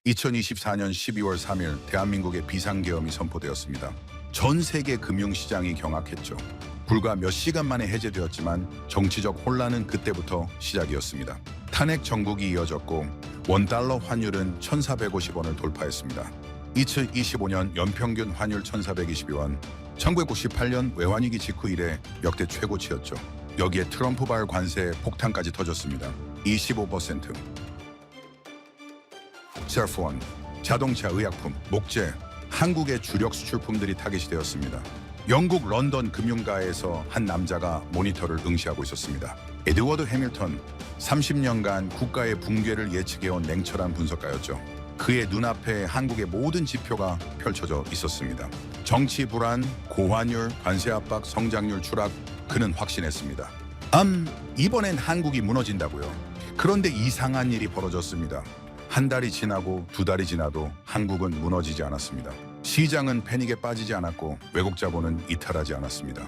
2024년 12월 3일 대한민국의 비상계엄이 선포되었습니다. 전 세계 금융시장이 경악했죠. 불과 몇 시간 만에 해제되었지만 정치적 혼란은 그때부터 시작이었습니다. 탄핵 정국이 이어졌고 원달러 환율은 1,450원을 돌파했습니다. 2025년 연평균 환율 1,422원, 1998년 외환위기 직후 이래 역대 최고치였죠. 여기에 트럼프발 관세 폭탄까지 터졌습니다. 25%. 셀폰, 자동차, 의약품, 목재, 한국의 주력 수출품들이 타깃이 되었습니다. 영국 런던 금융가에서 한 남자가 모니터를 응시하고 있었습니다. 에드워드 해밀턴, 30년간 국가의 붕괴를 예측해온 냉철한 분석가였죠. 그의 눈앞에 한국의 모든 지표가 펼쳐져 있었습니다. 정치 불안, 고환율, 관세 압박, 성장률 추락, 그는 확신했습니다. 이번엔 한국이 무너진다고요. 그런데 이상한 일이 벌어졌습니다. 한 달이 지나고 두 달이 지나도 한국은 무너지지 않았습니다. 시장은 패닉에 빠지지 않았고 외국 자본은 이탈하지 않았습니다.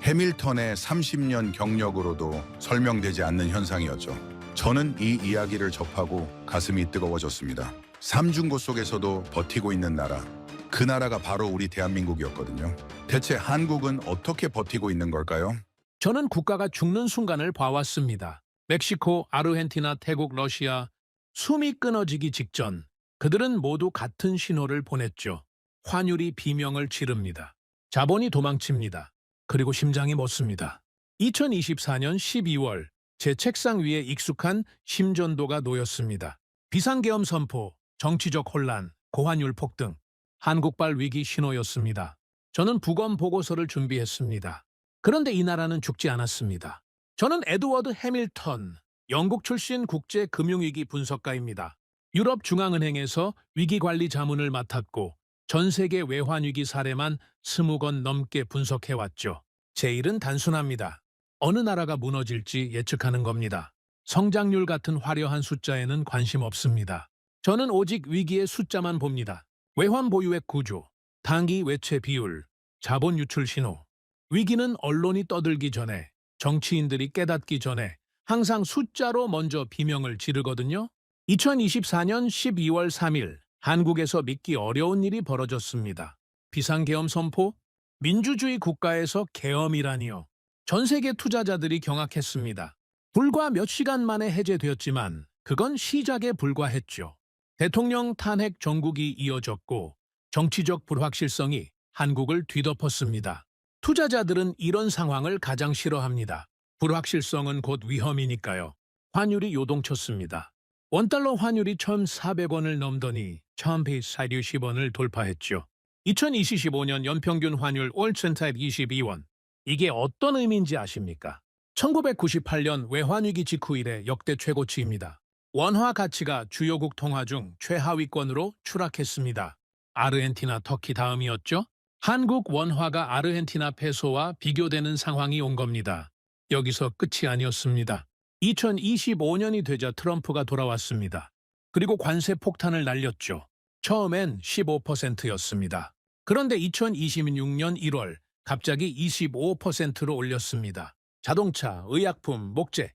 해밀턴의 30년 경력으로도 설명되지 않는 현상이었죠. 저는 이 이야기를 접하고 가슴이 뜨거워졌습니다. 삼중고 속에서도 버티고 있는 나라, 그 나라가 바로 우리 대한민국이었거든요. 대체 한국은 어떻게 버티고 있는 걸까요? 저는 국가가 죽는 순간을 봐왔습니다. 멕시코, 아르헨티나, 태국, 러시아, 숨이 끊어지기 직전 그들은 모두 같은 신호를 보냈죠. 환율이 비명을 지릅니다. 자본이 도망칩니다. 그리고 심장이 멎습니다. 2024년 12월 제 책상 위에 익숙한 심전도가 놓였습니다. 비상계엄 선포, 정치적 혼란, 고환율 폭등, 한국발 위기 신호였습니다. 저는 부검 보고서를 준비했습니다. 그런데 이 나라는 죽지 않았습니다. 저는 에드워드 해밀턴, 영국 출신 국제금융위기 분석가입니다. 유럽중앙은행에서 위기관리 자문을 맡았고 전 세계 외환위기 사례만 20건 넘게 분석해왔죠. 제 일은 단순합니다. 어느 나라가 무너질지 예측하는 겁니다. 성장률 같은 화려한 숫자에는 관심 없습니다. 저는 오직 위기의 숫자만 봅니다. 외환 보유액 구조, 단기 외채 비율, 자본 유출 신호. 위기는 언론이 떠들기 전에, 정치인들이 깨닫기 전에 항상 숫자로 먼저 비명을 지르거든요. 2024년 12월 3일 한국에서 믿기 어려운 일이 벌어졌습니다. 비상계엄 선포? 민주주의 국가에서 계엄이라니요. 전 세계 투자자들이 경악했습니다. 불과 몇 시간 만에 해제되었지만 그건 시작에 불과했죠. 대통령 탄핵 정국이 이어졌고 정치적 불확실성이 한국을 뒤덮었습니다. 투자자들은 이런 상황을 가장 싫어합니다. 불확실성은 곧 위험이니까요. 환율이 요동쳤습니다. 원달러 환율이 1,400원을 넘더니 1,140원을 돌파했죠. 2025년 연평균 환율 5,122원. 이게 어떤 의미인지 아십니까? 1998년 외환위기 직후 이래 역대 최고치입니다. 원화 가치가 주요국 통화 중 최하위권으로 추락했습니다. 아르헨티나, 터키 다음이었죠? 한국 원화가 아르헨티나 페소와 비교되는 상황이 온 겁니다. 여기서 끝이 아니었습니다. 2025년이 되자 트럼프가 돌아왔습니다. 그리고 관세 폭탄을 날렸죠. 처음엔 15%였습니다. 그런데 2026년 1월 갑자기 25%로 올렸습니다. 자동차, 의약품, 목재,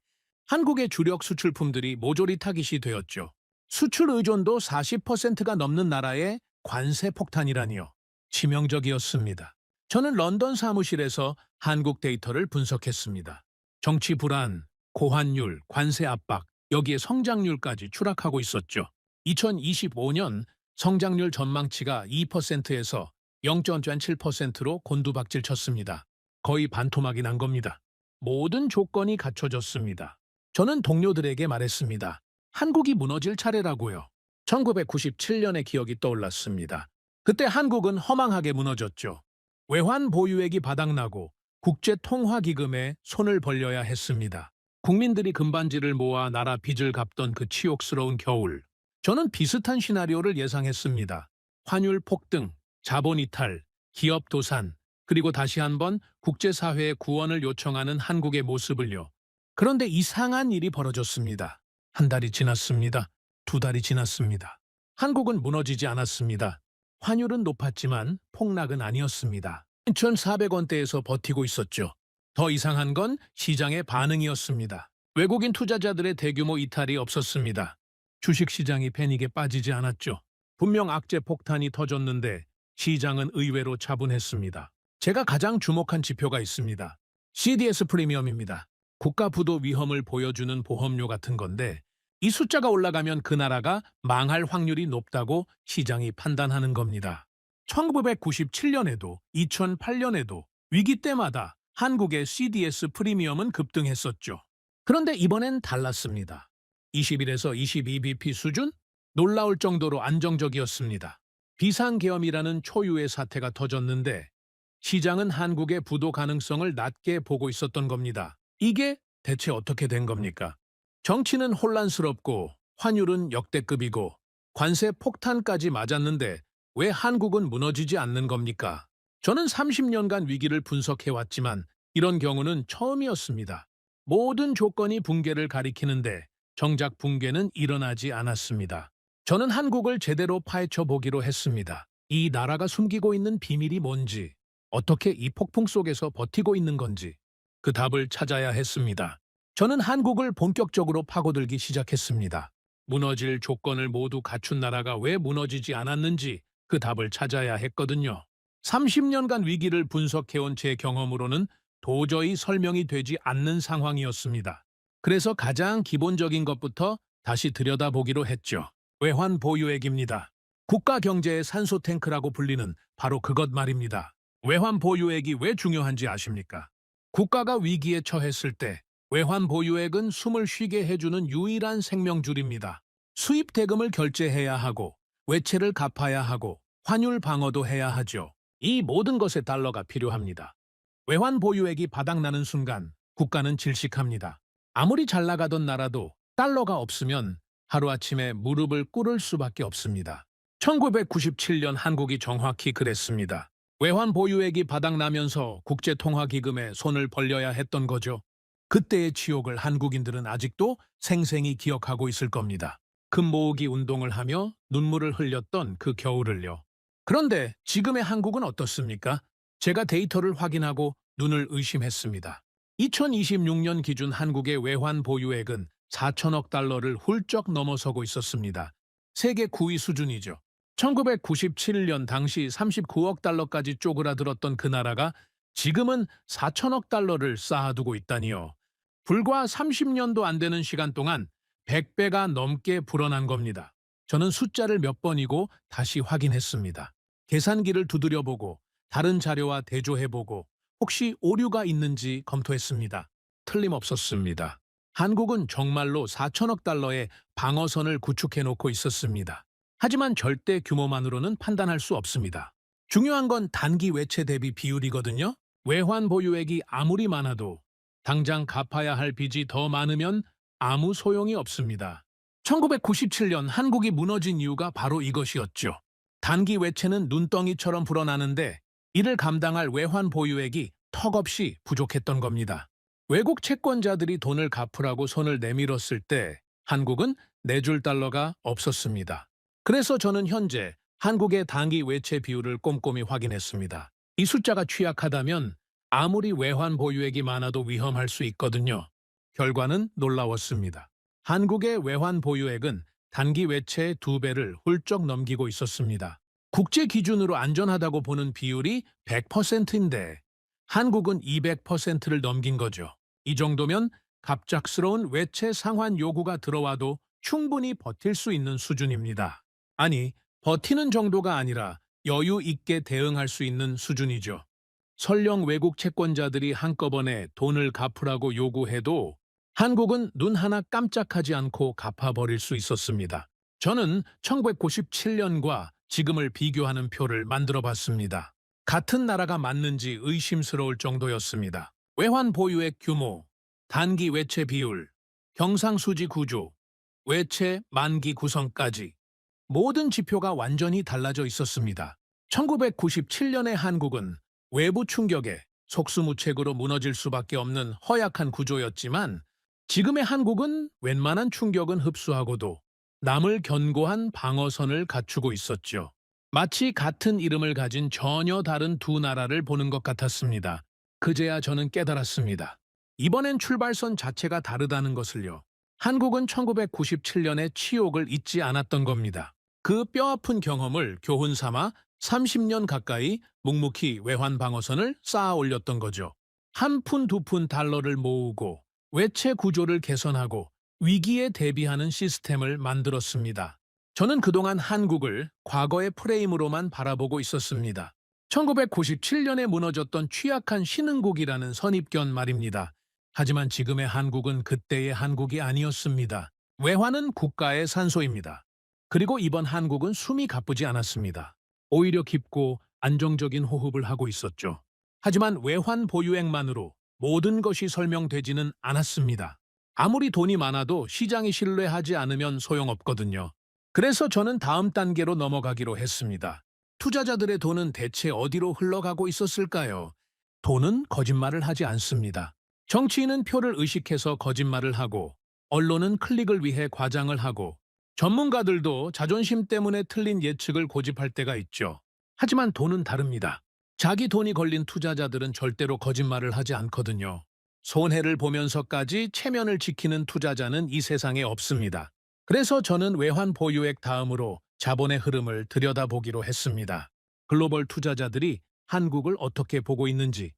한국의 주력 수출품들이 모조리 타깃이 되었죠. 수출 의존도 40%가 넘는 나라의 관세 폭탄이라니요. 치명적이었습니다. 저는 런던 사무실에서 한국 데이터를 분석했습니다. 정치 불안, 고환율, 관세 압박, 여기에 성장률까지 추락하고 있었죠. 2025년 성장률 전망치가 2%에서 0.7%로 곤두박질 쳤습니다. 거의 반토막이 난 겁니다. 모든 조건이 갖춰졌습니다. 저는 동료들에게 말했습니다. 한국이 무너질 차례라고요. 1997년의 기억이 떠올랐습니다. 그때 한국은 허망하게 무너졌죠. 외환 보유액이 바닥나고 국제통화기금에 손을 벌려야 했습니다. 국민들이 금반지를 모아 나라 빚을 갚던 그 치욕스러운 겨울. 저는 비슷한 시나리오를 예상했습니다. 환율 폭등, 자본 이탈, 기업 도산, 그리고 다시 한번 국제사회의 구원을 요청하는 한국의 모습을요. 그런데 이상한 일이 벌어졌습니다. 한 달이 지났습니다. 두 달이 지났습니다. 한국은 무너지지 않았습니다. 환율은 높았지만 폭락은 아니었습니다. 1,400원대에서 버티고 있었죠. 더 이상한 건 시장의 반응이었습니다. 외국인 투자자들의 대규모 이탈이 없었습니다. 주식시장이 패닉에 빠지지 않았죠. 분명 악재 폭탄이 터졌는데 시장은 의외로 차분했습니다. 제가 가장 주목한 지표가 있습니다. CDS 프리미엄입니다. 국가 부도 위험을 보여주는 보험료 같은 건데 이 숫자가 올라가면 그 나라가 망할 확률이 높다고 시장이 판단하는 겁니다. 1997년에도 2008년에도 위기 때마다 한국의 CDS 프리미엄은 급등했었죠. 그런데 이번엔 달랐습니다. 21에서 22bp 수준? 놀라울 정도로 안정적이었습니다. 비상계엄이라는 초유의 사태가 터졌는데 시장은 한국의 부도 가능성을 낮게 보고 있었던 겁니다. 이게 대체 어떻게 된 겁니까? 정치는 혼란스럽고 환율은 역대급이고 관세 폭탄까지 맞았는데 왜 한국은 무너지지 않는 겁니까? 저는 30년간 위기를 분석해왔지만 이런 경우는 처음이었습니다. 모든 조건이 붕괴를 가리키는데 정작 붕괴는 일어나지 않았습니다. 저는 한국을 제대로 파헤쳐 보기로 했습니다. 이 나라가 숨기고 있는 비밀이 뭔지, 어떻게 이 폭풍 속에서 버티고 있는 건지 그 답을 찾아야 했습니다. 저는 한국을 본격적으로 파고들기 시작했습니다. 무너질 조건을 모두 갖춘 나라가 왜 무너지지 않았는지 그 답을 찾아야 했거든요. 30년간 위기를 분석해온 제 경험으로는 도저히 설명이 되지 않는 상황이었습니다. 그래서 가장 기본적인 것부터 다시 들여다보기로 했죠. 외환 보유액입니다. 국가 경제의 산소 탱크라고 불리는 바로 그것 말입니다. 외환 보유액이 왜 중요한지 아십니까? 국가가 위기에 처했을 때 외환 보유액은 숨을 쉬게 해주는 유일한 생명줄입니다. 수입 대금을 결제해야 하고 외채를 갚아야 하고 환율 방어도 해야 하죠. 이 모든 것에 달러가 필요합니다. 외환 보유액이 바닥나는 순간 국가는 질식합니다. 아무리 잘 나가던 나라도 달러가 없으면 하루아침에 무릎을 꿇을 수밖에 없습니다. 1997년 한국이 정확히 그랬습니다. 외환 보유액이 바닥나면서 국제통화기금에 손을 벌려야 했던 거죠. 그때의 치욕을 한국인들은 아직도 생생히 기억하고 있을 겁니다. 금 모으기 운동을 하며 눈물을 흘렸던 그 겨울을요. 그런데 지금의 한국은 어떻습니까? 제가 데이터를 확인하고 눈을 의심했습니다. 2026년 기준 한국의 외환 보유액은 4천억 달러를 훌쩍 넘어서고 있었습니다. 세계 9위 수준이죠. 1997년 당시 39억 달러까지 쪼그라들었던 그 나라가 지금은 4천억 달러를 쌓아두고 있다니요. 불과 30년도 안 되는 시간 동안 100배가 넘게 불어난 겁니다. 저는 숫자를 몇 번이고 다시 확인했습니다. 계산기를 두드려보고 다른 자료와 대조해보고 혹시 오류가 있는지 검토했습니다. 틀림없었습니다. 한국은 정말로 4천억 달러의 방어선을 구축해놓고 있었습니다. 하지만 절대 규모만으로는 판단할 수 없습니다. 중요한 건 단기 외채 대비 비율이거든요. 외환 보유액이 아무리 많아도 당장 갚아야 할 빚이 더 많으면 아무 소용이 없습니다. 1997년 한국이 무너진 이유가 바로 이것이었죠. 단기 외채는 눈덩이처럼 불어나는데 이를 감당할 외환 보유액이 턱없이 부족했던 겁니다. 외국 채권자들이 돈을 갚으라고 손을 내밀었을 때 한국은 내줄 달러가 없었습니다. 그래서 저는 현재 한국의 단기 외채 비율을 꼼꼼히 확인했습니다. 이 숫자가 취약하다면 아무리 외환 보유액이 많아도 위험할 수 있거든요. 결과는 놀라웠습니다. 한국의 외환 보유액은 단기 외채의 2배를 훌쩍 넘기고 있었습니다. 국제 기준으로 안전하다고 보는 비율이 100%인데 한국은 200%를 넘긴 거죠. 이 정도면 갑작스러운 외채 상환 요구가 들어와도 충분히 버틸 수 있는 수준입니다. 아니, 버티는 정도가 아니라 여유 있게 대응할 수 있는 수준이죠. 설령 외국 채권자들이 한꺼번에 돈을 갚으라고 요구해도 한국은 눈 하나 깜짝하지 않고 갚아버릴 수 있었습니다. 저는 1997년과 지금을 비교하는 표를 만들어 봤습니다. 같은 나라가 맞는지 의심스러울 정도였습니다. 외환 보유액 규모, 단기 외채 비율, 경상수지 구조, 외채 만기 구성까지 모든 지표가 완전히 달라져 있었습니다. 1997년의 한국은 외부 충격에 속수무책으로 무너질 수밖에 없는 허약한 구조였지만 지금의 한국은 웬만한 충격은 흡수하고도 남을 견고한 방어선을 갖추고 있었죠. 마치 같은 이름을 가진 전혀 다른 두 나라를 보는 것 같았습니다. 그제야 저는 깨달았습니다. 이번엔 출발선 자체가 다르다는 것을요. 한국은 1997년의 치욕을 잊지 않았던 겁니다. 그 뼈아픈 경험을 교훈 삼아 30년 가까이 묵묵히 외환 방어선을 쌓아 올렸던 거죠. 한 푼 두 푼 달러를 모으고 외채 구조를 개선하고 위기에 대비하는 시스템을 만들었습니다. 저는 그동안 한국을 과거의 프레임으로만 바라보고 있었습니다. 1997년에 무너졌던 취약한 신흥국이라는 선입견 말입니다. 하지만 지금의 한국은 그때의 한국이 아니었습니다. 외환은 국가의 산소입니다. 그리고 이번 한국은 숨이 가쁘지 않았습니다. 오히려 깊고 안정적인 호흡을 하고 있었죠. 하지만 외환 보유액만으로 모든 것이 설명되지는 않았습니다. 아무리 돈이 많아도 시장이 신뢰하지 않으면 소용없거든요. 그래서 저는 다음 단계로 넘어가기로 했습니다. 투자자들의 돈은 대체 어디로 흘러가고 있었을까요? 돈은 거짓말을 하지 않습니다. 정치인은 표를 의식해서 거짓말을 하고, 언론은 클릭을 위해 과장을 하고, 전문가들도 자존심 때문에 틀린 예측을 고집할 때가 있죠. 하지만 돈은 다릅니다. 자기 돈이 걸린 투자자들은 절대로 거짓말을 하지 않거든요. 손해를 보면서까지 체면을 지키는 투자자는 이 세상에 없습니다. 그래서 저는 외환 보유액 다음으로 자본의 흐름을 들여다보기로 했습니다. 글로벌 투자자들이 한국을 어떻게 보고 있는지,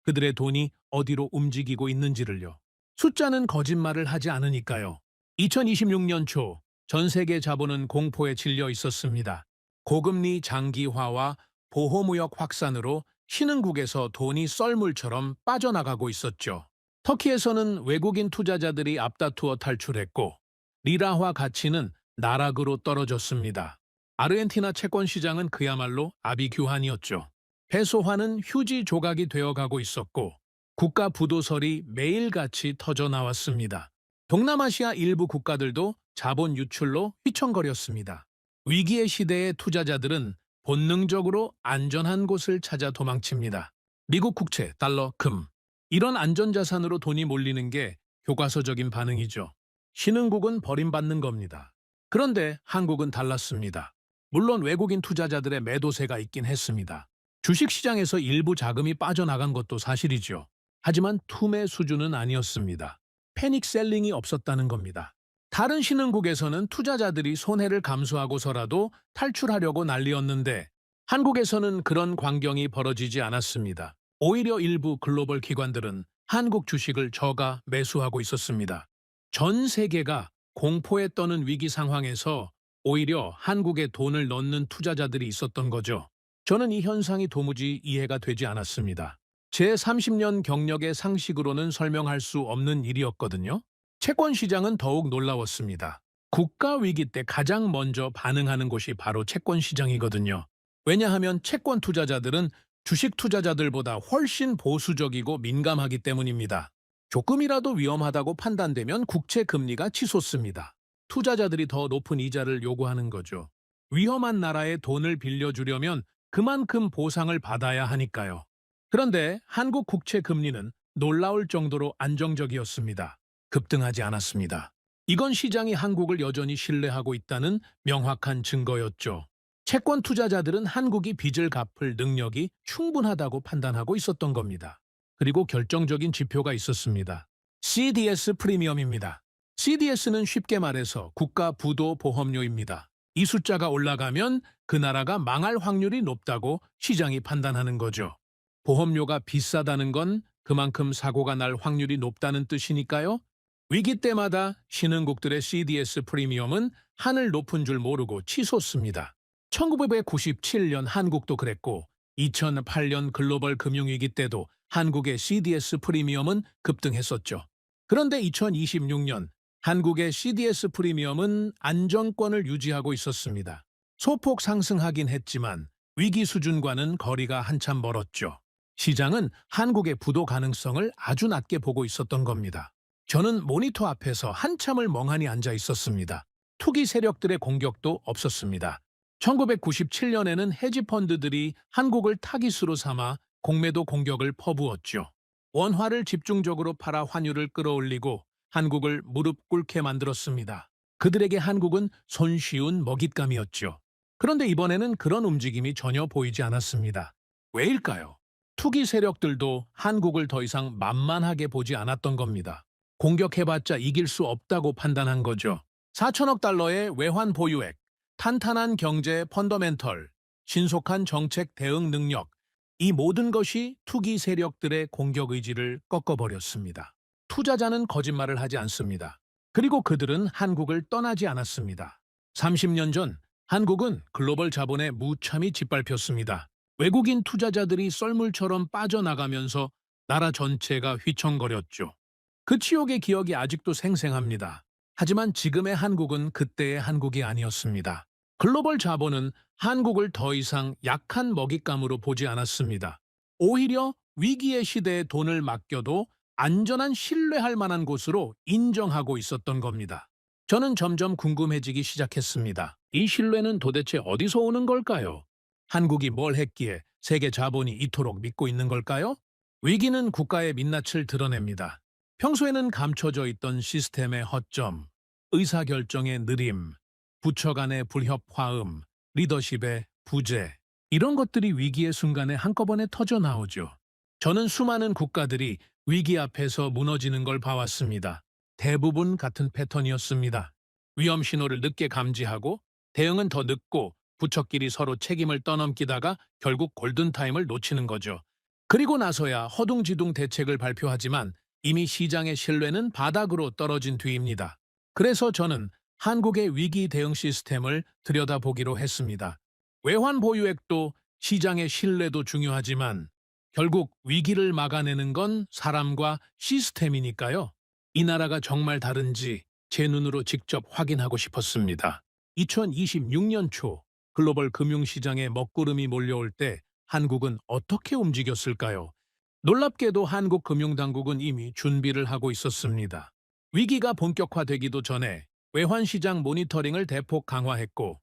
그들의 돈이 어디로 움직이고 있는지를요. 숫자는 거짓말을 하지 않으니까요. 2026년 초 전 세계 자본은 공포에 질려 있었습니다. 고금리 장기화와 보호무역 확산으로 신흥국에서 돈이 썰물처럼 빠져나가고 있었죠. 터키에서는 외국인 투자자들이 앞다투어 탈출했고 리라화 가치는 나락으로 떨어졌습니다. 아르헨티나 채권 시장은 그야말로 아비규환이었죠. 페소화는 휴지 조각이 되어가고 있었고 국가 부도설이 매일같이 터져 나왔습니다. 동남아시아 일부 국가들도 자본 유출로 휘청거렸습니다. 위기의 시대의 투자자들은 본능적으로 안전한 곳을 찾아 도망칩니다. 미국 국채, 달러, 금. 이런 안전자산으로 돈이 몰리는 게 교과서적인 반응이죠. 신흥국은 버림받는 겁니다. 그런데 한국은 달랐습니다. 물론 외국인 투자자들의 매도세가 있긴 했습니다. 주식시장에서 일부 자금이 빠져나간 것도 사실이죠. 하지만 투매 수준은 아니었습니다. 패닉 셀링이 없었다는 겁니다. 다른 신흥국에서는 투자자들이 손해를 감수하고서라도 탈출하려고 난리였는데 한국에서는 그런 광경이 벌어지지 않았습니다. 오히려 일부 글로벌 기관들은 한국 주식을 저가 매수하고 있었습니다. 전 세계가 공포에 떠는 위기 상황에서 오히려 한국에 돈을 넣는 투자자들이 있었던 거죠. 저는 이 현상이 도무지 이해가 되지 않았습니다. 제 30년 경력의 상식으로는 설명할 수 없는 일이었거든요. 채권 시장은 더욱 놀라웠습니다. 국가 위기 때 가장 먼저 반응하는 곳이 바로 채권 시장이거든요. 왜냐하면 채권 투자자들은 주식 투자자들보다 훨씬 보수적이고 민감하기 때문입니다. 조금이라도 위험하다고 판단되면 국채 금리가 치솟습니다. 투자자들이 더 높은 이자를 요구하는 거죠. 위험한 나라에 돈을 빌려주려면 그만큼 보상을 받아야 하니까요. 그런데 한국 국채 금리는 놀라울 정도로 안정적이었습니다. 급등하지 않았습니다. 이건 시장이 한국을 여전히 신뢰하고 있다는 명확한 증거였죠. 채권 투자자들은 한국이 빚을 갚을 능력이 충분하다고 판단하고 있었던 겁니다. 그리고 결정적인 지표가 있었습니다. CDS 프리미엄입니다. CDS는 쉽게 말해서 국가 부도 보험료입니다. 이 숫자가 올라가면 그 나라가 망할 확률이 높다고 시장이 판단하는 거죠. 보험료가 비싸다는 건 그만큼 사고가 날 확률이 높다는 뜻이니까요. 위기 때마다 신흥국들의 CDS 프리미엄은 하늘 높은 줄 모르고 치솟습니다. 1997년 한국도 그랬고 2008년 글로벌 금융위기 때도 한국의 CDS 프리미엄은 급등했었죠. 그런데 2026년 한국의 CDS 프리미엄은 안정권을 유지하고 있었습니다. 소폭 상승하긴 했지만 위기 수준과는 거리가 한참 멀었죠. 시장은 한국의 부도 가능성을 아주 낮게 보고 있었던 겁니다. 저는 모니터 앞에서 한참을 멍하니 앉아 있었습니다. 투기 세력들의 공격도 없었습니다. 1997년에는 헤지펀드들이 한국을 타깃으로 삼아 공매도 공격을 퍼부었죠. 원화를 집중적으로 팔아 환율을 끌어올리고 한국을 무릎 꿇게 만들었습니다. 그들에게 한국은 손쉬운 먹잇감이었죠. 그런데 이번에는 그런 움직임이 전혀 보이지 않았습니다. 왜일까요? 투기 세력들도 한국을 더 이상 만만하게 보지 않았던 겁니다. 공격해봤자 이길 수 없다고 판단한 거죠. 4천억 달러의 외환 보유액, 탄탄한 경제 펀더멘털, 신속한 정책 대응 능력, 이 모든 것이 투기 세력들의 공격 의지를 꺾어버렸습니다. 투자자는 거짓말을 하지 않습니다. 그리고 그들은 한국을 떠나지 않았습니다. 30년 전 한국은 글로벌 자본에 무참히 짓밟혔습니다. 외국인 투자자들이 썰물처럼 빠져나가면서 나라 전체가 휘청거렸죠. 그 치욕의 기억이 아직도 생생합니다. 하지만 지금의 한국은 그때의 한국이 아니었습니다. 글로벌 자본은 한국을 더 이상 약한 먹잇감으로 보지 않았습니다. 오히려 위기의 시대에 돈을 맡겨도 안전한 신뢰할 만한 곳으로 인정하고 있었던 겁니다. 저는 점점 궁금해지기 시작했습니다. 이 신뢰는 도대체 어디서 오는 걸까요? 한국이 뭘 했기에 세계 자본이 이토록 믿고 있는 걸까요? 위기는 국가의 민낯을 드러냅니다. 평소에는 감춰져 있던 시스템의 허점, 의사결정의 느림, 부처 간의 불협화음, 리더십의 부재, 이런 것들이 위기의 순간에 한꺼번에 터져 나오죠. 저는 수많은 국가들이 위기 앞에서 무너지는 걸 봐왔습니다. 대부분 같은 패턴이었습니다. 위험 신호를 늦게 감지하고 대응은 더 늦고 부처끼리 서로 책임을 떠넘기다가 결국 골든타임을 놓치는 거죠. 그리고 나서야 허둥지둥 대책을 발표하지만 이미 시장의 신뢰는 바닥으로 떨어진 뒤입니다. 그래서 저는 한국의 위기 대응 시스템을 들여다보기로 했습니다. 외환 보유액도 시장의 신뢰도 중요하지만 결국 위기를 막아내는 건 사람과 시스템이니까요. 이 나라가 정말 다른지 제 눈으로 직접 확인하고 싶었습니다. 2026년 초 글로벌 금융시장에 먹구름이 몰려올 때 한국은 어떻게 움직였을까요? 놀랍게도 한국 금융당국은 이미 준비를 하고 있었습니다. 위기가 본격화되기도 전에 외환시장 모니터링을 대폭 강화했고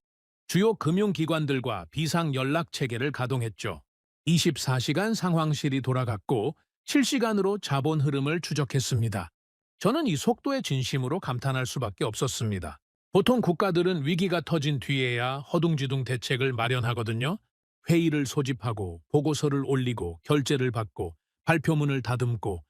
주요 금융기관들과 비상연락체계를 가동했죠. 24시간 상황실이 돌아갔고 실시간으로 자본 흐름을 추적했습니다. 저는 이 속도에 진심으로 감탄할 수밖에 없었습니다. 보통 국가들은 위기가 터진 뒤에야 허둥지둥 대책을 마련하거든요. 회의를 소집하고 보고서를 올리고 결재를 받고 발표문을 다듬고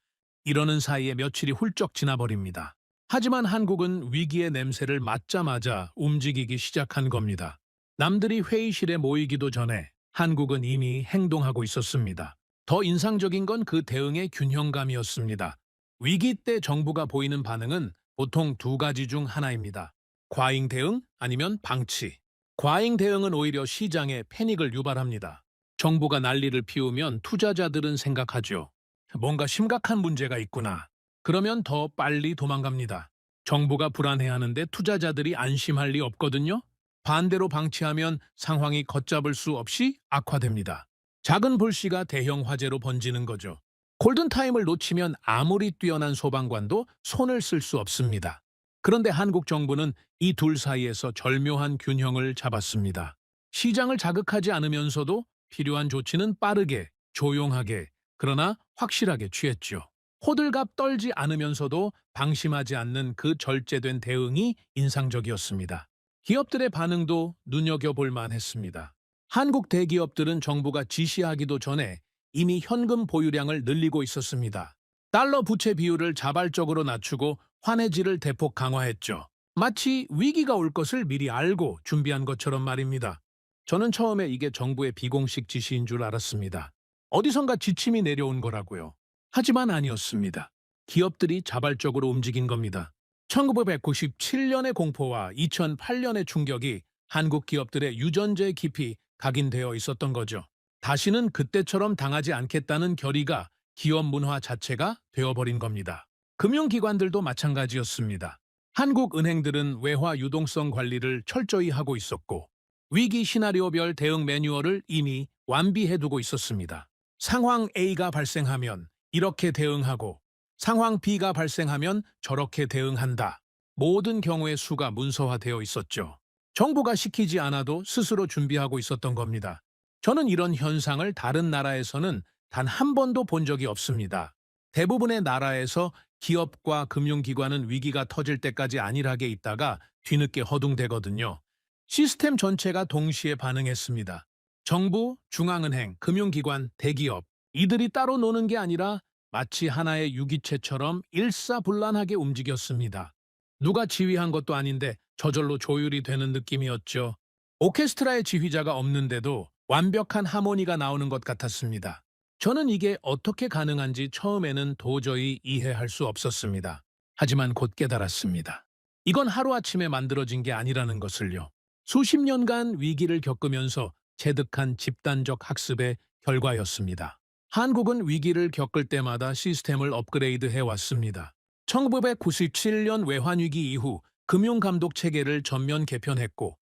이러는 사이에 며칠이 훌쩍 지나버립니다. 하지만 한국은 위기의 냄새를 맡자마자 움직이기 시작한 겁니다. 남들이 회의실에 모이기도 전에 한국은 이미 행동하고 있었습니다. 더 인상적인 건 그 대응의 균형감이었습니다. 위기 때 정부가 보이는 반응은 보통 두 가지 중 하나입니다. 과잉 대응 아니면 방치. 과잉 대응은 오히려 시장에 패닉을 유발합니다. 정부가 난리를 피우면 투자자들은 생각하죠. 뭔가 심각한 문제가 있구나. 그러면 더 빨리 도망갑니다. 정부가 불안해하는데 투자자들이 안심할 리 없거든요. 반대로 방치하면 상황이 걷잡을 수 없이 악화됩니다. 작은 불씨가 대형 화재로 번지는 거죠. 골든타임을 놓치면 아무리 뛰어난 소방관도 손을 쓸 수 없습니다. 그런데 한국 정부는 이 둘 사이에서 절묘한 균형을 잡았습니다. 시장을 자극하지 않으면서도 필요한 조치는 빠르게, 조용하게, 그러나 확실하게 취했죠. 호들갑 떨지 않으면서도 방심하지 않는 그 절제된 대응이 인상적이었습니다. 기업들의 반응도 눈여겨볼 만했습니다. 한국 대기업들은 정부가 지시하기도 전에 이미 현금 보유량을 늘리고 있었습니다. 달러 부채 비율을 자발적으로 낮추고 환해지를 대폭 강화했죠. 마치 위기가 올 것을 미리 알고 준비한 것처럼 말입니다. 저는 처음에 이게 정부의 비공식 지시인 줄 알았습니다. 어디선가 지침이 내려온 거라고요. 하지만 아니었습니다. 기업들이 자발적으로 움직인 겁니다. 1997년의 공포와 2008년의 충격이 한국 기업들의 유전자에 깊이 각인되어 있었던 거죠. 다시는 그때처럼 당하지 않겠다는 결의가 기업 문화 자체가 되어버린 겁니다. 금융기관들도 마찬가지였습니다. 한국 은행들은 외화 유동성 관리를 철저히 하고 있었고 위기 시나리오별 대응 매뉴얼을 이미 완비해두고 있었습니다. 상황 A가 발생하면 이렇게 대응하고 상황 B가 발생하면 저렇게 대응한다. 모든 경우의 수가 문서화되어 있었죠. 정부가 시키지 않아도 스스로 준비하고 있었던 겁니다. 저는 이런 현상을 다른 나라에서는 단 한 번도 본 적이 없습니다. 대부분의 나라에서 기업과 금융기관은 위기가 터질 때까지 안일하게 있다가 뒤늦게 허둥대거든요. 시스템 전체가 동시에 반응했습니다. 정부, 중앙은행, 금융기관, 대기업, 이들이 따로 노는 게 아니라 마치 하나의 유기체처럼 일사불란하게 움직였습니다. 누가 지휘한 것도 아닌데 저절로 조율이 되는 느낌이었죠. 오케스트라의 지휘자가 없는데도 완벽한 하모니가 나오는 것 같았습니다. 저는 이게 어떻게 가능한지 처음에는 도저히 이해할 수 없었습니다. 하지만 곧 깨달았습니다. 이건 하루아침에 만들어진 게 아니라는 것을요. 수십 년간 위기를 겪으면서 체득한 집단적 학습의 결과였습니다. 한국은 위기를 겪을 때마다 시스템을 업그레이드해 왔습니다. 1997년 외환위기 이후 금융감독 체계를 전면 개편했고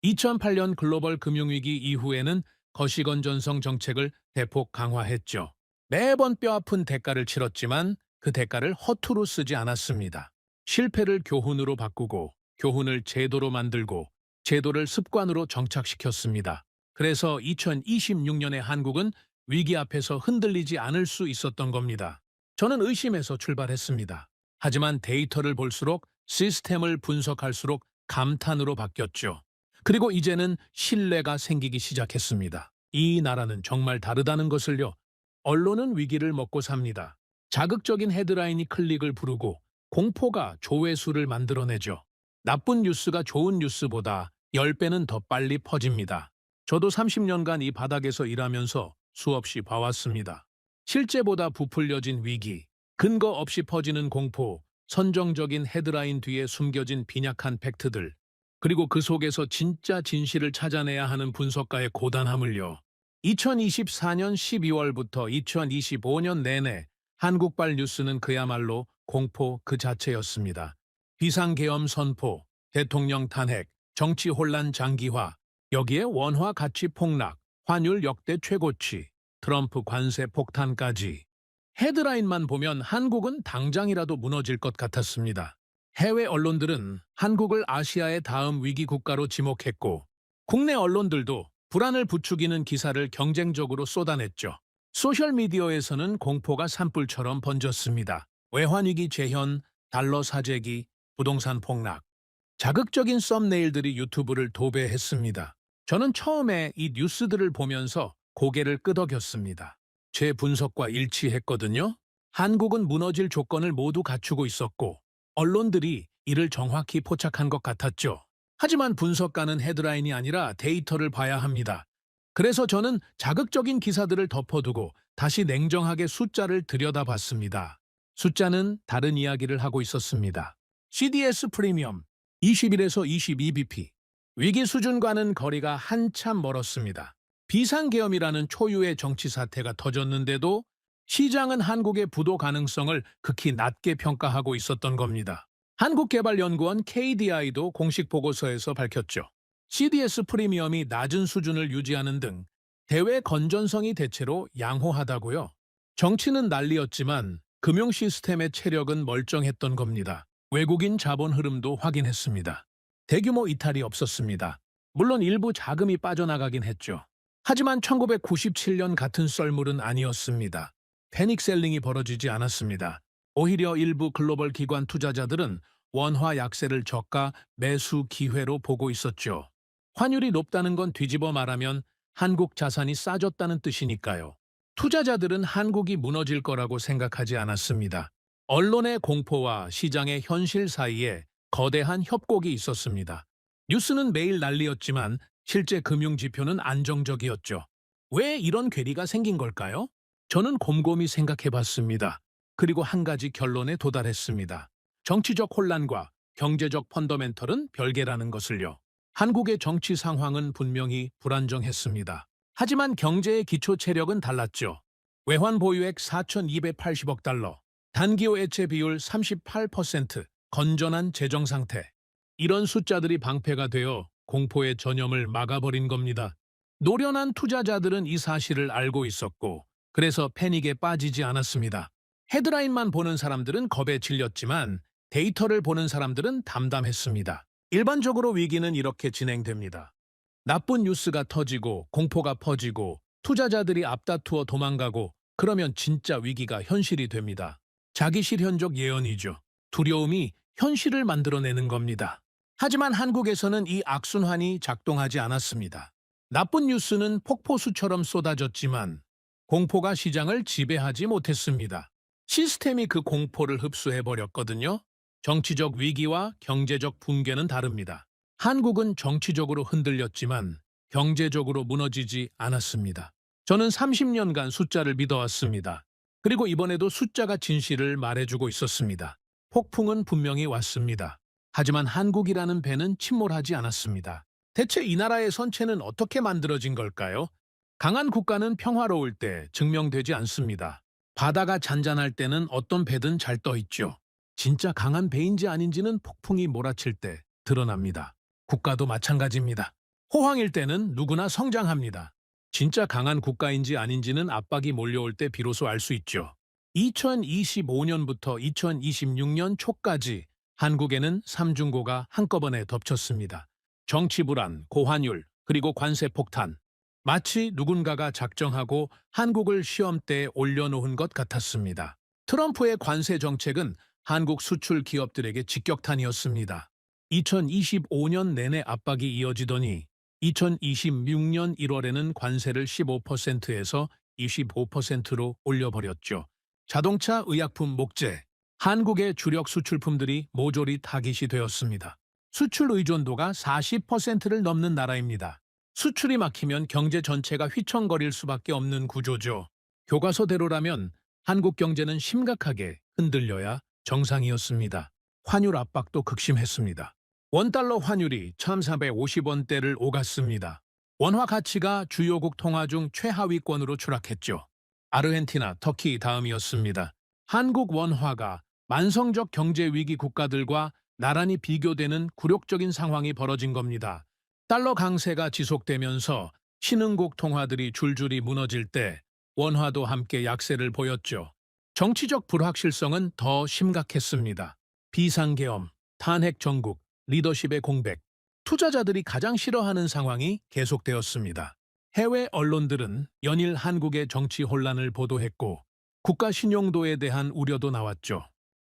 2008년 글로벌 금융위기 이후에는 거시건전성 정책을 대폭 강화했죠. 매번 뼈아픈 대가를 치렀지만 그 대가를 허투루 쓰지 않았습니다. 실패를 교훈으로 바꾸고 교훈을 제도로 만들고 제도를 습관으로 정착시켰습니다. 그래서 2026년에 한국은 위기 앞에서 흔들리지 않을 수 있었던 겁니다. 저는 의심에서 출발했습니다. 하지만 데이터를 볼수록 시스템을 분석할수록 감탄으로 바뀌었죠. 그리고 이제는 신뢰가 생기기 시작했습니다. 이 나라는 정말 다르다는 것을요. 언론은 위기를 먹고 삽니다. 자극적인 헤드라인이 클릭을 부르고 공포가 조회수를 만들어내죠. 나쁜 뉴스가 좋은 뉴스보다 10배는 더 빨리 퍼집니다. 저도 30년간 이 바닥에서 일하면서 수없이 봐왔습니다. 실제보다 부풀려진 위기, 근거 없이 퍼지는 공포, 선정적인 헤드라인 뒤에 숨겨진 빈약한 팩트들, 그리고 그 속에서 진짜 진실을 찾아내야 하는 분석가의 고단함을요. 2024년 12월부터 2025년 내내 한국발 뉴스는 그야말로 공포 그 자체였습니다. 비상계엄 선포, 대통령 탄핵, 정치 혼란 장기화, 여기에 원화 가치 폭락, 환율 역대 최고치, 트럼프 관세 폭탄까지. 헤드라인만 보면 한국은 당장이라도 무너질 것 같았습니다. 해외 언론들은 한국을 아시아의 다음 위기 국가로 지목했고 국내 언론들도 불안을 부추기는 기사를 경쟁적으로 쏟아냈죠. 소셜미디어에서는 공포가 산불처럼 번졌습니다. 외환위기 재현, 달러 사재기, 부동산 폭락. 자극적인 썸네일들이 유튜브를 도배했습니다. 저는 처음에 이 뉴스들을 보면서 고개를 끄덕였습니다. 제 분석과 일치했거든요. 한국은 무너질 조건을 모두 갖추고 있었고 언론들이 이를 정확히 포착한 것 같았죠. 하지만 분석가는 헤드라인이 아니라 데이터를 봐야 합니다. 그래서 저는 자극적인 기사들을 덮어두고 다시 냉정하게 숫자를 들여다봤습니다. 숫자는 다른 이야기를 하고 있었습니다. CDS 프리미엄 21에서 22bp. 위기 수준과는 거리가 한참 멀었습니다. 비상계엄이라는 초유의 정치 사태가 터졌는데도 시장은 한국의 부도 가능성을 극히 낮게 평가하고 있었던 겁니다. 한국개발연구원 KDI도 공식 보고서에서 밝혔죠. CDS 프리미엄이 낮은 수준을 유지하는 등 대외 건전성이 대체로 양호하다고요. 정치는 난리였지만 금융 시스템의 체력은 멀쩡했던 겁니다. 외국인 자본 흐름도 확인했습니다. 대규모 이탈이 없었습니다. 물론 일부 자금이 빠져나가긴 했죠. 하지만 1997년 같은 썰물은 아니었습니다. 패닉셀링이 벌어지지 않았습니다. 오히려 일부 글로벌 기관 투자자들은 원화 약세를 저가 매수 기회로 보고 있었죠. 환율이 높다는 건 뒤집어 말하면 한국 자산이 싸졌다는 뜻이니까요. 투자자들은 한국이 무너질 거라고 생각하지 않았습니다. 언론의 공포와 시장의 현실 사이에 거대한 협곡이 있었습니다. 뉴스는 매일 난리였지만 실제 금융 지표는 안정적이었죠. 왜 이런 괴리가 생긴 걸까요? 저는 곰곰이 생각해봤습니다. 그리고 한 가지 결론에 도달했습니다. 정치적 혼란과 경제적 펀더멘털은 별개라는 것을요. 한국의 정치 상황은 분명히 불안정했습니다. 하지만 경제의 기초 체력은 달랐죠. 외환 보유액 4,280억 달러, 단기호 애체 비율 38%, 건전한 재정 상태. 이런 숫자들이 방패가 되어 공포의 전염을 막아버린 겁니다. 노련한 투자자들은 이 사실을 알고 있었고 그래서 패닉에 빠지지 않았습니다. 헤드라인만 보는 사람들은 겁에 질렸지만 데이터를 보는 사람들은 담담했습니다. 일반적으로 위기는 이렇게 진행됩니다. 나쁜 뉴스가 터지고 공포가 퍼지고 투자자들이 앞다투어 도망가고 그러면 진짜 위기가 현실이 됩니다. 자기실현적 예언이죠. 두려움이 현실을 만들어내는 겁니다. 하지만 한국에서는 이 악순환이 작동하지 않았습니다. 나쁜 뉴스는 폭포수처럼 쏟아졌지만 공포가 시장을 지배하지 못했습니다. 시스템이 그 공포를 흡수해버렸거든요. 정치적 위기와 경제적 붕괴는 다릅니다. 한국은 정치적으로 흔들렸지만 경제적으로 무너지지 않았습니다. 저는 30년간 숫자를 믿어왔습니다. 그리고 이번에도 숫자가 진실을 말해주고 있었습니다. 폭풍은 분명히 왔습니다. 하지만 한국이라는 배는 침몰하지 않았습니다. 대체 이 나라의 선체는 어떻게 만들어진 걸까요? 강한 국가는 평화로울 때 증명되지 않습니다. 바다가 잔잔할 때는 어떤 배든 잘 떠 있죠. 진짜 강한 배인지 아닌지는 폭풍이 몰아칠 때 드러납니다. 국가도 마찬가지입니다. 호황일 때는 누구나 성장합니다. 진짜 강한 국가인지 아닌지는 압박이 몰려올 때 비로소 알 수 있죠. 2025년부터 2026년 초까지 한국에는 삼중고가 한꺼번에 덮쳤습니다. 정치 불안, 고환율, 그리고 관세 폭탄. 마치 누군가가 작정하고 한국을 시험대에 올려놓은 것 같았습니다. 트럼프의 관세 정책은 한국 수출 기업들에게 직격탄이었습니다. 2025년 내내 압박이 이어지더니 2026년 1월에는 관세를 15%에서 25%로 올려버렸죠. 자동차, 의약품, 목재, 한국의 주력 수출품들이 모조리 타깃이 되었습니다. 수출 의존도가 40%를 넘는 나라입니다. 수출이 막히면 경제 전체가 휘청거릴 수밖에 없는 구조죠. 교과서대로라면 한국 경제는 심각하게 흔들려야 정상이었습니다. 환율 압박도 극심했습니다. 원달러 환율이 1,450원대를 오갔습니다. 원화 가치가 주요국 통화 중 최하위권으로 추락했죠. 아르헨티나, 터키 다음이었습니다. 한국 원화가 만성적 경제 위기 국가들과 나란히 비교되는 굴욕적인 상황이 벌어진 겁니다. 달러 강세가 지속되면서 신흥국 통화들이 줄줄이 무너질 때 원화도 함께 약세를 보였죠. 정치적 불확실성은 더 심각했습니다. 비상계엄, 탄핵 정국, 리더십의 공백, 투자자들이 가장 싫어하는 상황이 계속되었습니다. 해외 언론들은 연일 한국의 정치 혼란을 보도했고 국가 신용도에 대한 우려도 나왔죠.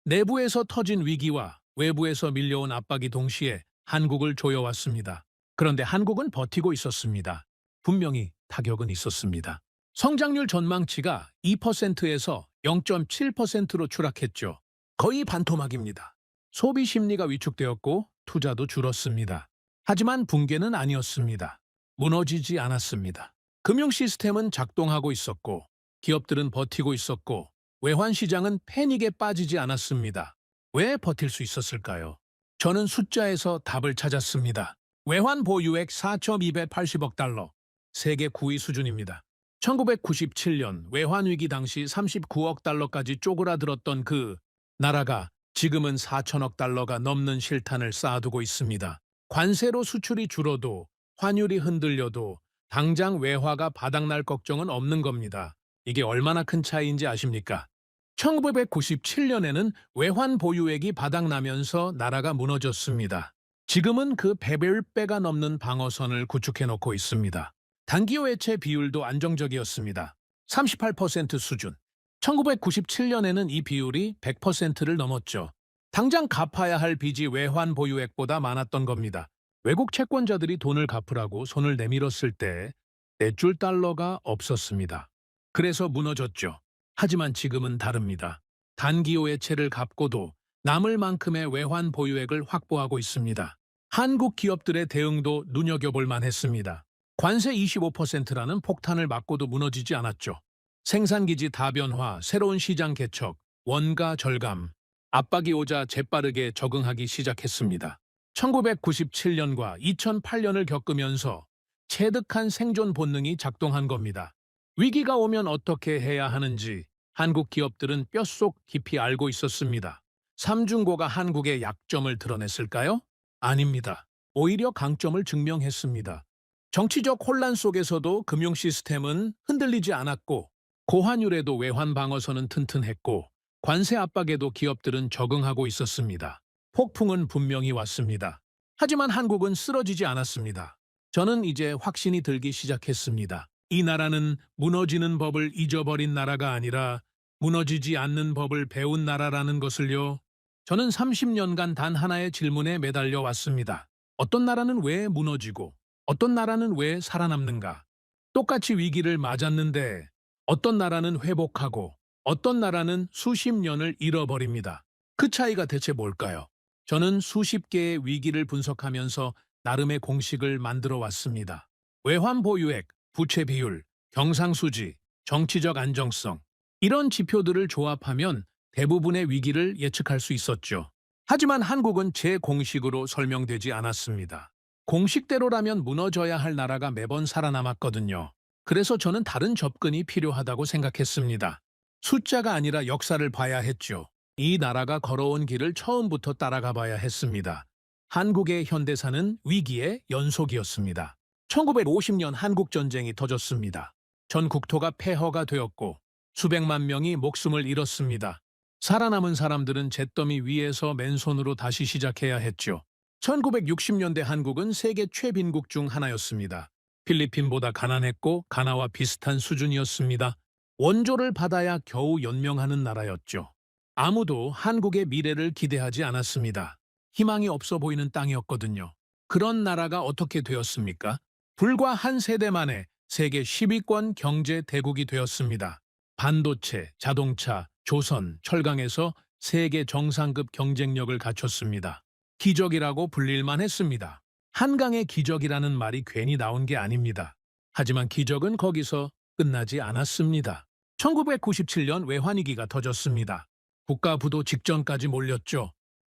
내부에서 터진 위기와 외부에서 밀려온 압박이 동시에 한국을 조여왔습니다. 그런데 한국은 버티고 있었습니다. 분명히 타격은 있었습니다. 성장률 전망치가 2%에서 0.7%로 추락했죠. 거의 반토막입니다. 소비 심리가 위축되었고 투자도 줄었습니다. 하지만 붕괴는 아니었습니다. 무너지지 않았습니다. 금융 시스템은 작동하고 있었고 기업들은 버티고 있었고 외환시장은 패닉에 빠지지 않았습니다. 왜 버틸 수 있었을까요? 저는 숫자에서 답을 찾았습니다. 외환 보유액 4,280억 달러, 세계 9위 수준입니다. 1997년 외환위기 당시 39억 달러까지 쪼그라들었던 그 나라가 지금은 4천억 달러가 넘는 실탄을 쌓아두고 있습니다. 관세로 수출이 줄어도 환율이 흔들려도 당장 외화가 바닥날 걱정은 없는 겁니다. 이게 얼마나 큰 차이인지 아십니까? 1997년에는 외환 보유액이 바닥나면서 나라가 무너졌습니다. 지금은 그 배배가 넘는 방어선을 구축해놓고 있습니다. 단기호 해체 비율도 안정적이었습니다. 38% 수준. 1997년에는 이 비율이 100%를 넘었죠. 당장 갚아야 할 빚이 외환 보유액보다 많았던 겁니다. 외국 채권자들이 돈을 갚으라고 손을 내밀었을 때 넷줄 달러가 없었습니다. 그래서 무너졌죠. 하지만 지금은 다릅니다. 단기호 해체를 갚고도 남을 만큼의 외환 보유액을 확보하고 있습니다. 한국 기업들의 대응도 눈여겨볼 만했습니다. 관세 25%라는 폭탄을 맞고도 무너지지 않았죠. 생산기지 다변화, 새로운 시장 개척, 원가 절감, 압박이 오자 재빠르게 적응하기 시작했습니다. 1997년과 2008년을 겪으면서 체득한 생존 본능이 작동한 겁니다. 위기가 오면 어떻게 해야 하는지 한국 기업들은 뼛속 깊이 알고 있었습니다. 삼중고가 한국의 약점을 드러냈을까요? 아닙니다. 오히려 강점을 증명했습니다. 정치적 혼란 속에서도 금융 시스템은 흔들리지 않았고 고환율에도 외환 방어선은 튼튼했고 관세 압박에도 기업들은 적응하고 있었습니다. 폭풍은 분명히 왔습니다. 하지만 한국은 쓰러지지 않았습니다. 저는 이제 확신이 들기 시작했습니다. 이 나라는 무너지는 법을 잊어버린 나라가 아니라 무너지지 않는 법을 배운 나라라는 것을요. 저는 30년간 단 하나의 질문에 매달려 왔습니다. 어떤 나라는 왜 무너지고 어떤 나라는 왜 살아남는가? 똑같이 위기를 맞았는데 어떤 나라는 회복하고 어떤 나라는 수십 년을 잃어버립니다. 그 차이가 대체 뭘까요? 저는 수십 개의 위기를 분석하면서 나름의 공식을 만들어 왔습니다. 외환 보유액, 부채 비율, 경상수지, 정치적 안정성 이런 지표들을 조합하면 대부분의 위기를 예측할 수 있었죠. 하지만 한국은 제 공식으로 설명되지 않았습니다. 공식대로라면 무너져야 할 나라가 매번 살아남았거든요. 그래서 저는 다른 접근이 필요하다고 생각했습니다. 숫자가 아니라 역사를 봐야 했죠. 이 나라가 걸어온 길을 처음부터 따라가 봐야 했습니다. 한국의 현대사는 위기의 연속이었습니다. 1950년 한국전쟁이 터졌습니다. 전 국토가 폐허가 되었고 수백만 명이 목숨을 잃었습니다. 살아남은 사람들은 잿더미 위에서 맨손으로 다시 시작해야 했죠. 1960년대 한국은 세계 최빈국 중 하나였습니다. 필리핀보다 가난했고 가나와 비슷한 수준이었습니다. 원조를 받아야 겨우 연명하는 나라였죠. 아무도 한국의 미래를 기대하지 않았습니다. 희망이 없어 보이는 땅이었거든요. 그런 나라가 어떻게 되었습니까? 불과 한 세대 만에 세계 10위권 경제 대국이 되었습니다. 반도체, 자동차, 조선, 철강에서 세계 정상급 경쟁력을 갖췄습니다. 기적이라고 불릴만 했습니다. 한강의 기적이라는 말이 괜히 나온 게 아닙니다. 하지만 기적은 거기서 끝나지 않았습니다. 1997년 외환위기가 터졌습니다. 국가 부도 직전까지 몰렸죠.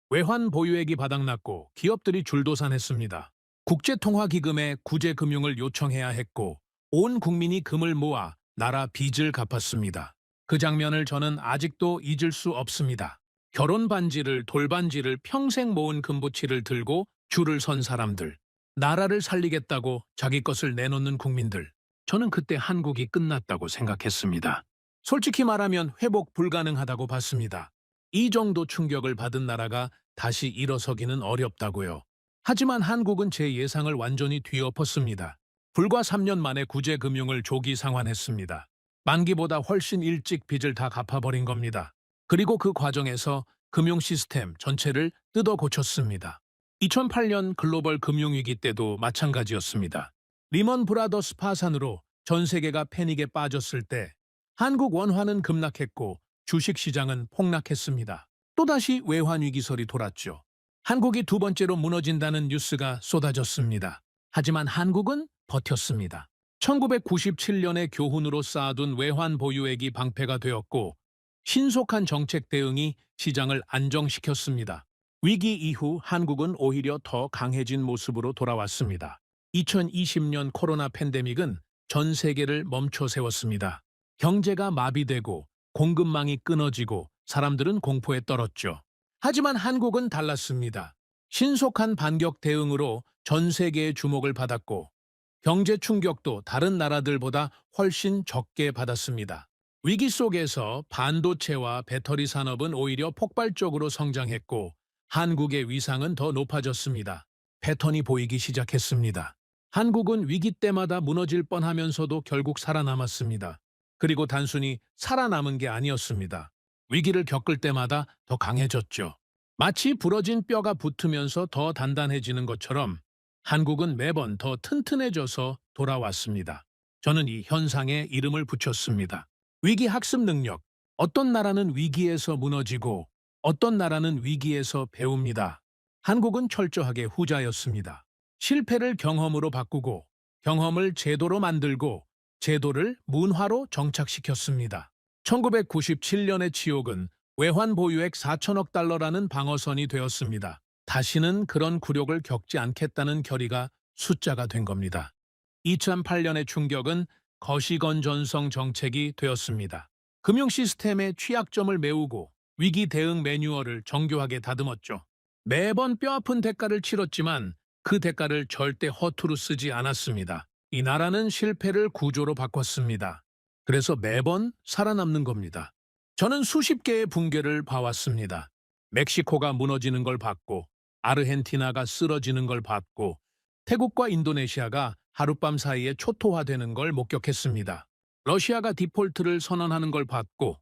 외환 보유액이 바닥났고 기업들이 줄도산했습니다. 국제통화기금에 구제금융을 요청해야 했고 온 국민이 금을 모아 나라 빚을 갚았습니다. 그 장면을 저는 아직도 잊을 수 없습니다. 결혼 반지를, 돌반지를, 평생 모은 금붙이를 들고 줄을 선 사람들, 나라를 살리겠다고 자기 것을 내놓는 국민들. 저는 그때 한국이 끝났다고 생각했습니다. 솔직히 말하면 회복 불가능하다고 봤습니다. 이 정도 충격을 받은 나라가 다시 일어서기는 어렵다고요. 하지만 한국은 제 예상을 완전히 뒤엎었습니다. 불과 3년 만에 구제금융을 조기 상환했습니다. 만기보다 훨씬 일찍 빚을 다 갚아버린 겁니다. 그리고 그 과정에서 금융 시스템 전체를 뜯어 고쳤습니다. 2008년 글로벌 금융위기 때도 마찬가지였습니다. 리먼 브라더스 파산으로 전 세계가 패닉에 빠졌을 때 한국 원화는 급락했고 주식시장은 폭락했습니다. 또다시 외환위기설이 돌았죠. 한국이 두 번째로 무너진다는 뉴스가 쏟아졌습니다. 하지만 한국은 버텼습니다. 1997년의 교훈으로 쌓아둔 외환 보유액이 방패가 되었고 신속한 정책 대응이 시장을 안정시켰습니다. 위기 이후 한국은 오히려 더 강해진 모습으로 돌아왔습니다. 2020년 코로나 팬데믹은 전 세계를 멈춰 세웠습니다. 경제가 마비되고 공급망이 끊어지고 사람들은 공포에 떨었죠. 하지만 한국은 달랐습니다. 신속한 반격 대응으로 전 세계의 주목을 받았고 경제 충격도 다른 나라들보다 훨씬 적게 받았습니다. 위기 속에서 반도체와 배터리 산업은 오히려 폭발적으로 성장했고 한국의 위상은 더 높아졌습니다. 패턴이 보이기 시작했습니다. 한국은 위기 때마다 무너질 뻔하면서도 결국 살아남았습니다. 그리고 단순히 살아남은 게 아니었습니다. 위기를 겪을 때마다 더 강해졌죠. 마치 부러진 뼈가 붙으면서 더 단단해지는 것처럼 한국은 매번 더 튼튼해져서 돌아왔습니다. 저는 이 현상에 이름을 붙였습니다. 위기 학습 능력. 어떤 나라는 위기에서 무너지고 어떤 나라는 위기에서 배웁니다. 한국은 철저하게 후자였습니다. 실패를 경험으로 바꾸고 경험을 제도로 만들고 제도를 문화로 정착시켰습니다. 1997년의 지옥은 외환 보유액 4천억 달러라는 방어선이 되었습니다. 다시는 그런 굴욕을 겪지 않겠다는 결의가 숫자가 된 겁니다. 2008년의 충격은 거시건전성 정책이 되었습니다. 금융 시스템의 취약점을 메우고 위기 대응 매뉴얼을 정교하게 다듬었죠. 매번 뼈아픈 대가를 치렀지만 그 대가를 절대 허투루 쓰지 않았습니다. 이 나라는 실패를 구조로 바꿨습니다. 그래서 매번 살아남는 겁니다. 저는 수십 개의 붕괴를 봐왔습니다. 멕시코가 무너지는 걸 봤고 아르헨티나가 쓰러지는 걸 봤고 태국과 인도네시아가 하룻밤 사이에 초토화되는 걸 목격했습니다. 러시아가 디폴트를 선언하는 걸 봤고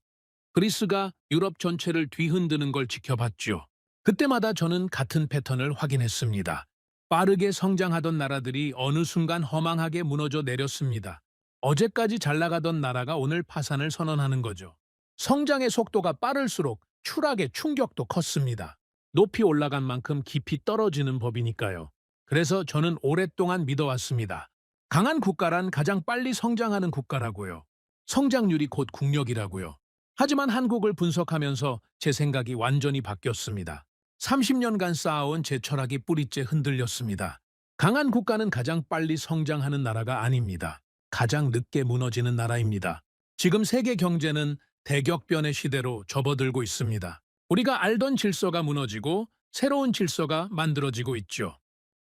그리스가 유럽 전체를 뒤흔드는 걸 지켜봤죠. 그때마다 저는 같은 패턴을 확인했습니다. 빠르게 성장하던 나라들이 어느 순간 허망하게 무너져 내렸습니다. 어제까지 잘 나가던 나라가 오늘 파산을 선언하는 거죠. 성장의 속도가 빠를수록 추락의 충격도 컸습니다. 높이 올라간 만큼 깊이 떨어지는 법이니까요. 그래서 저는 오랫동안 믿어왔습니다. 강한 국가란 가장 빨리 성장하는 국가라고요. 성장률이 곧 국력이라고요. 하지만 한국을 분석하면서 제 생각이 완전히 바뀌었습니다. 30년간 쌓아온 제 철학이 뿌리째 흔들렸습니다. 강한 국가는 가장 빨리 성장하는 나라가 아닙니다. 가장 늦게 무너지는 나라입니다. 지금 세계 경제는 대격변의 시대로 접어들고 있습니다. 우리가 알던 질서가 무너지고 새로운 질서가 만들어지고 있죠.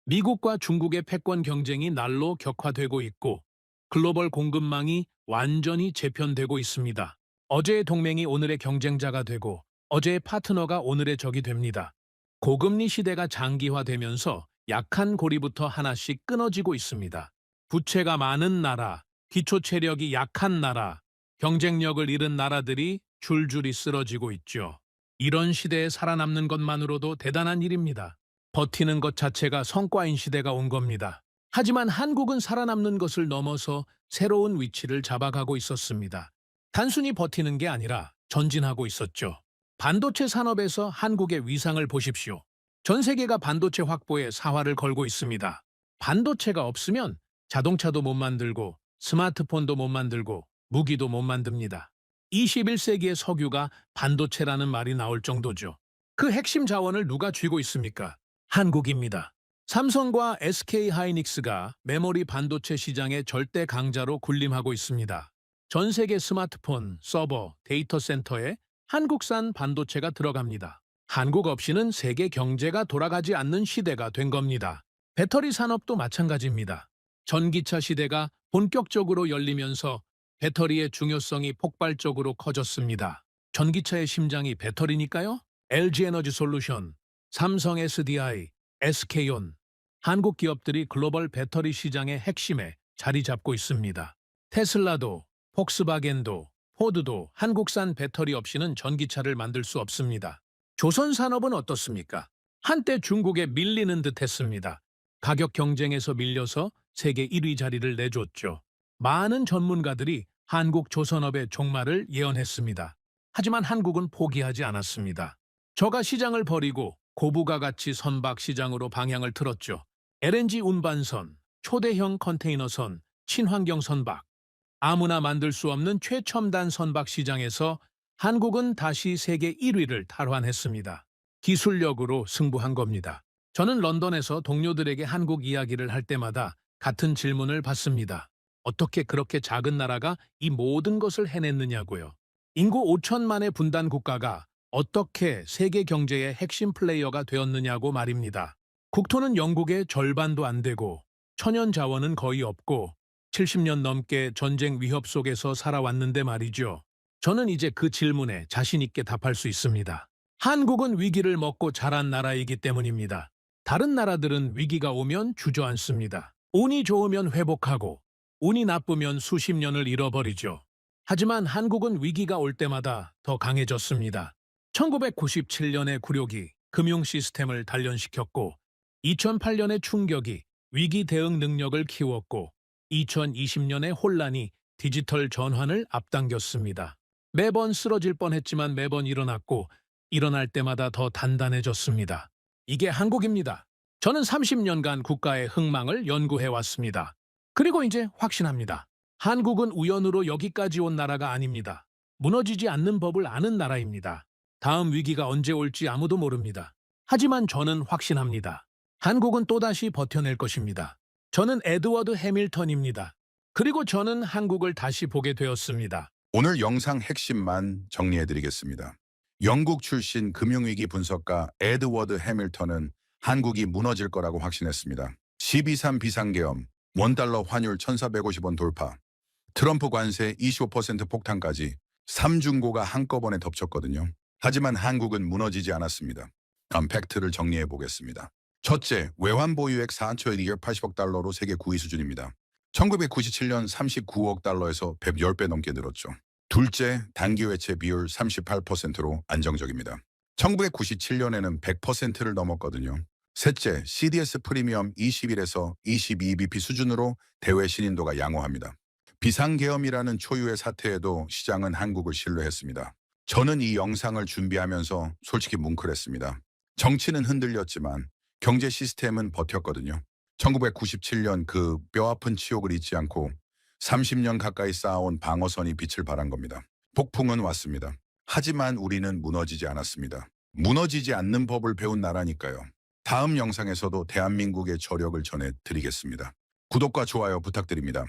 미국과 중국의 패권 경쟁이 날로 격화되고 있고 글로벌 공급망이 완전히 재편되고 있습니다. 어제의 동맹이 오늘의 경쟁자가 되고 어제의 파트너가 오늘의 적이 됩니다. 고금리 시대가 장기화되면서 약한 고리부터 하나씩 끊어지고 있습니다. 부채가 많은 나라, 기초 체력이 약한 나라, 경쟁력을 잃은 나라들이 줄줄이 쓰러지고 있죠. 이런 시대에 살아남는 것만으로도 대단한 일입니다. 버티는 것 자체가 성과인 시대가 온 겁니다. 하지만 한국은 살아남는 것을 넘어서 새로운 위치를 잡아가고 있었습니다. 단순히 버티는 게 아니라 전진하고 있었죠. 반도체 산업에서 한국의 위상을 보십시오. 전 세계가 반도체 확보에 사활을 걸고 있습니다. 반도체가 없으면 자동차도 못 만들고 스마트폰도 못 만들고 무기도 못 만듭니다. 21세기의 석유가 반도체라는 말이 나올 정도죠. 그 핵심 자원을 누가 쥐고 있습니까? 한국입니다. 삼성과 SK 하이닉스가 메모리 반도체 시장의 절대 강자로 군림하고 있습니다. 전 세계 스마트폰, 서버, 데이터 센터에 한국산 반도체가 들어갑니다. 한국 없이는 세계 경제가 돌아가지 않는 시대가 된 겁니다. 배터리 산업도 마찬가지입니다. 전기차 시대가 본격적으로 열리면서 배터리의 중요성이 폭발적으로 커졌습니다. 전기차의 심장이 배터리니까요. LG에너지솔루션, 삼성 SDI, SK온, 한국 기업들이 글로벌 배터리 시장의 핵심에 자리 잡고 있습니다. 테슬라도, 폭스바겐도, 포드도 한국산 배터리 없이는 전기차를 만들 수 없습니다. 조선 산업은 어떻습니까? 한때 중국에 밀리는 듯 했습니다. 가격 경쟁에서 밀려서 세계 1위 자리를 내줬죠. 많은 전문가들이 한국 조선업의 종말을 예언했습니다. 하지만 한국은 포기하지 않았습니다. 저가 시장을 버리고 고부가 가치 선박 시장으로 방향을 틀었죠. LNG 운반선, 초대형 컨테이너선, 친환경 선박. 아무나 만들 수 없는 최첨단 선박 시장에서 한국은 다시 세계 1위를 탈환했습니다. 기술력으로 승부한 겁니다. 저는 런던에서 동료들에게 한국 이야기를 할 때마다 같은 질문을 받습니다. 어떻게 그렇게 작은 나라가 이 모든 것을 해냈느냐고요. 인구 5천만의 분단 국가가 어떻게 세계 경제의 핵심 플레이어가 되었느냐고 말입니다. 국토는 영국의 절반도 안 되고 천연 자원은 거의 없고 70년 넘게 전쟁 위협 속에서 살아왔는데 말이죠. 저는 이제 그 질문에 자신 있게 답할 수 있습니다. 한국은 위기를 먹고 자란 나라이기 때문입니다. 다른 나라들은 위기가 오면 주저앉습니다. 운이 좋으면 회복하고 운이 나쁘면 수십 년을 잃어버리죠. 하지만 한국은 위기가 올 때마다 더 강해졌습니다. 1997년의 굴욕이 금융 시스템을 단련시켰고 2008년의 충격이 위기 대응 능력을 키웠고 2020년의 혼란이 디지털 전환을 앞당겼습니다. 매번 쓰러질 뻔했지만 매번 일어났고 일어날 때마다 더 단단해졌습니다. 이게 한국입니다. 저는 30년간 국가의 흥망을 연구해왔습니다. 그리고 이제 확신합니다. 한국은 우연으로 여기까지 온 나라가 아닙니다. 무너지지 않는 법을 아는 나라입니다. 다음 위기가 언제 올지 아무도 모릅니다. 하지만 저는 확신합니다. 한국은 또다시 버텨낼 것입니다. 저는 에드워드 해밀턴입니다. 그리고 저는 한국을 다시 보게 되었습니다. 오늘 영상 핵심만 정리해드리겠습니다. 영국 출신 금융위기 분석가 에드워드 해밀턴은 한국이 무너질 거라고 확신했습니다. 12.3 비상계엄, 원달러 환율 1,450원 돌파, 트럼프 관세 25% 폭탄까지 3중고가 한꺼번에 덮쳤거든요. 하지만 한국은 무너지지 않았습니다. 다음 팩트를 정리해 보겠습니다. 첫째, 외환 보유액 4조 280억 달러로 세계 9위 수준입니다. 1997년 39억 달러에서 110배 넘게 늘었죠. 둘째, 단기 외채 비율 38%로 안정적입니다. 1997년에는 100%를 넘었거든요. 셋째, CDS 프리미엄 21에서 22bp 수준으로 대외 신인도가 양호합니다. 비상계엄이라는 초유의 사태에도 시장은 한국을 신뢰했습니다. 저는 이 영상을 준비하면서 솔직히 뭉클했습니다. 정치는 흔들렸지만 경제 시스템은 버텼거든요. 1997년 그 뼈아픈 치욕을 잊지 않고 30년 가까이 쌓아온 방어선이 빛을 발한 겁니다. 폭풍은 왔습니다. 하지만 우리는 무너지지 않았습니다. 무너지지 않는 법을 배운 나라니까요. 다음 영상에서도 대한민국의 저력을 전해드리겠습니다. 구독과 좋아요 부탁드립니다.